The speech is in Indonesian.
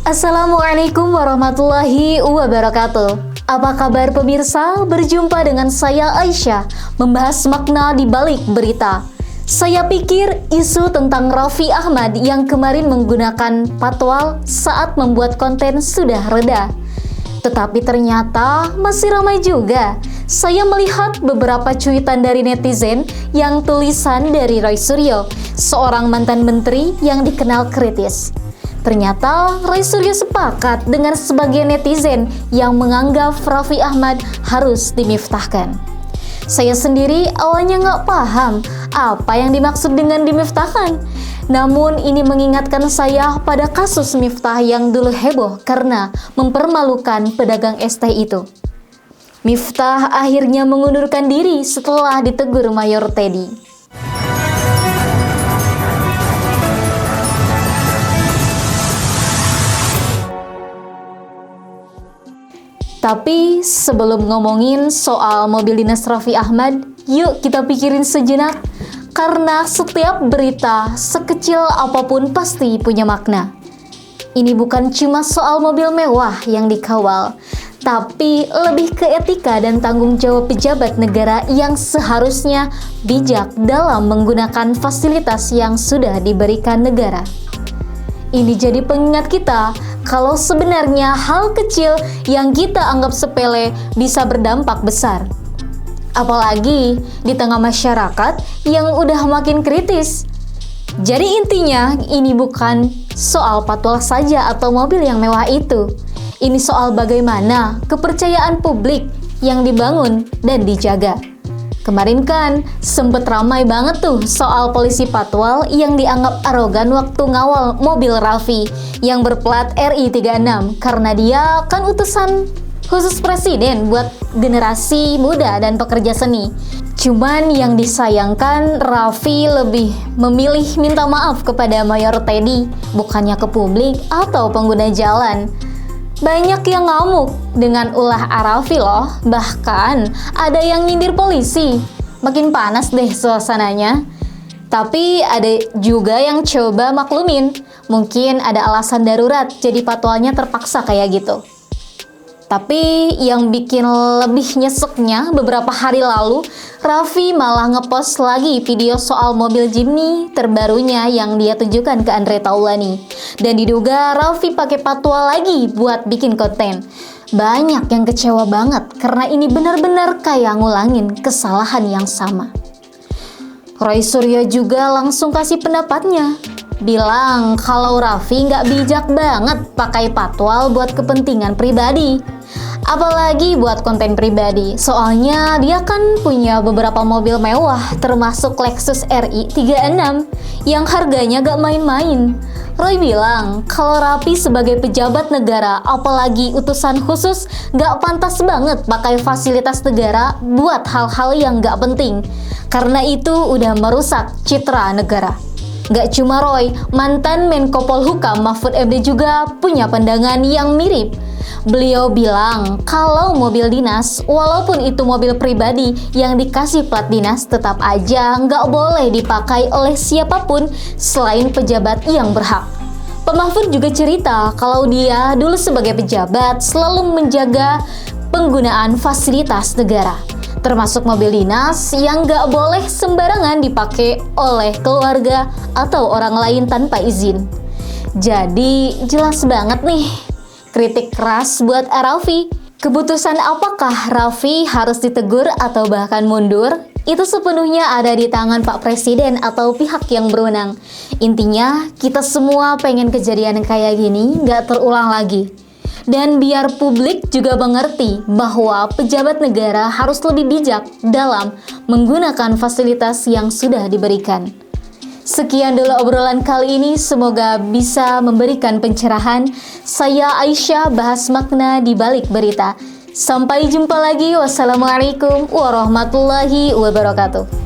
Assalamualaikum warahmatullahi wabarakatuh. Apa kabar pemirsa? Berjumpa dengan saya Aisyah, membahas makna di balik berita. Saya pikir isu tentang Raffi Ahmad yang kemarin menggunakan patwal saat membuat konten sudah reda. Tetapi ternyata masih ramai juga. Saya melihat beberapa cuitan dari netizen yang tulisan dari Roy Suryo, seorang mantan menteri yang dikenal kritis. Ternyata Roy Suryo sepakat dengan sebagian netizen yang menganggap Raffi Ahmad harus dimiftahkan. Saya sendiri awalnya nggak paham apa yang dimaksud dengan dimiftahkan. Namun ini mengingatkan saya pada kasus Miftah yang dulu heboh karena mempermalukan pedagang es teh itu. Miftah akhirnya mengundurkan diri setelah ditegur Mayor Teddy. Tapi sebelum ngomongin soal mobil dinas Raffi Ahmad, yuk kita pikirin sejenak. Karena setiap berita, sekecil apapun pasti punya makna. Ini bukan cuma soal mobil mewah yang dikawal, tapi lebih ke etika dan tanggung jawab pejabat negara yang seharusnya bijak dalam menggunakan fasilitas yang sudah diberikan negara. Ini jadi pengingat kita kalau sebenarnya hal kecil yang kita anggap sepele bisa berdampak besar. Apalagi di tengah masyarakat yang udah makin kritis. Jadi intinya ini bukan soal patwal saja atau mobil yang mewah itu. Ini soal bagaimana kepercayaan publik yang dibangun dan dijaga. Kemarin kan sempet ramai banget tuh soal polisi patwal yang dianggap arogan waktu ngawal mobil Raffi yang berplat RI36 karena dia kan utusan khusus presiden buat generasi muda dan pekerja seni. Cuman yang disayangkan Raffi lebih memilih minta maaf kepada Mayor Teddy, bukannya ke publik atau pengguna jalan. Banyak yang ngamuk dengan ulah Raffi loh, bahkan ada yang nyindir polisi. Makin panas deh suasananya. Tapi ada juga yang coba maklumin, mungkin ada alasan darurat jadi patwalnya terpaksa kayak gitu. Tapi yang bikin lebih nyeseknya beberapa hari lalu, Raffi malah ngepost lagi video soal mobil Jimny terbarunya yang dia tunjukkan ke Andre Taulany. Dan diduga Raffi pakai patwal lagi buat bikin konten. Banyak yang kecewa banget karena ini benar-benar kayak ngulangin kesalahan yang sama. Roy Suryo juga langsung kasih pendapatnya. Bilang kalau Raffi nggak bijak banget pakai patwal buat kepentingan pribadi. Apalagi buat konten pribadi, soalnya dia kan punya beberapa mobil mewah termasuk Lexus RI36 yang harganya gak main-main. Roy bilang kalau Raffi sebagai pejabat negara, apalagi utusan khusus, gak pantas banget pakai fasilitas negara buat hal-hal yang gak penting. Karena itu udah merusak citra negara. Gak cuma Roy, mantan Menko Polhukam Mahfud MD juga punya pandangan yang mirip. Beliau bilang kalau mobil dinas, walaupun itu mobil pribadi yang dikasih plat dinas, tetap aja nggak boleh dipakai oleh siapapun selain pejabat yang berhak. Pak Mahfud juga cerita kalau dia dulu sebagai pejabat selalu menjaga penggunaan fasilitas negara, termasuk mobil dinas yang nggak boleh sembarangan dipakai oleh keluarga atau orang lain tanpa izin. Jadi jelas banget nih kritik keras buat Raffi. Keputusan apakah Raffi harus ditegur atau bahkan mundur, itu sepenuhnya ada di tangan Pak Presiden atau pihak yang berwenang. Intinya, kita semua pengen kejadian kayak gini nggak terulang lagi. Dan biar publik juga mengerti bahwa pejabat negara harus lebih bijak dalam menggunakan fasilitas yang sudah diberikan. Sekian dulu obrolan kali ini, semoga bisa memberikan pencerahan. Saya Aisyah, bahas makna di balik berita. Sampai jumpa lagi, wassalamualaikum warahmatullahi wabarakatuh.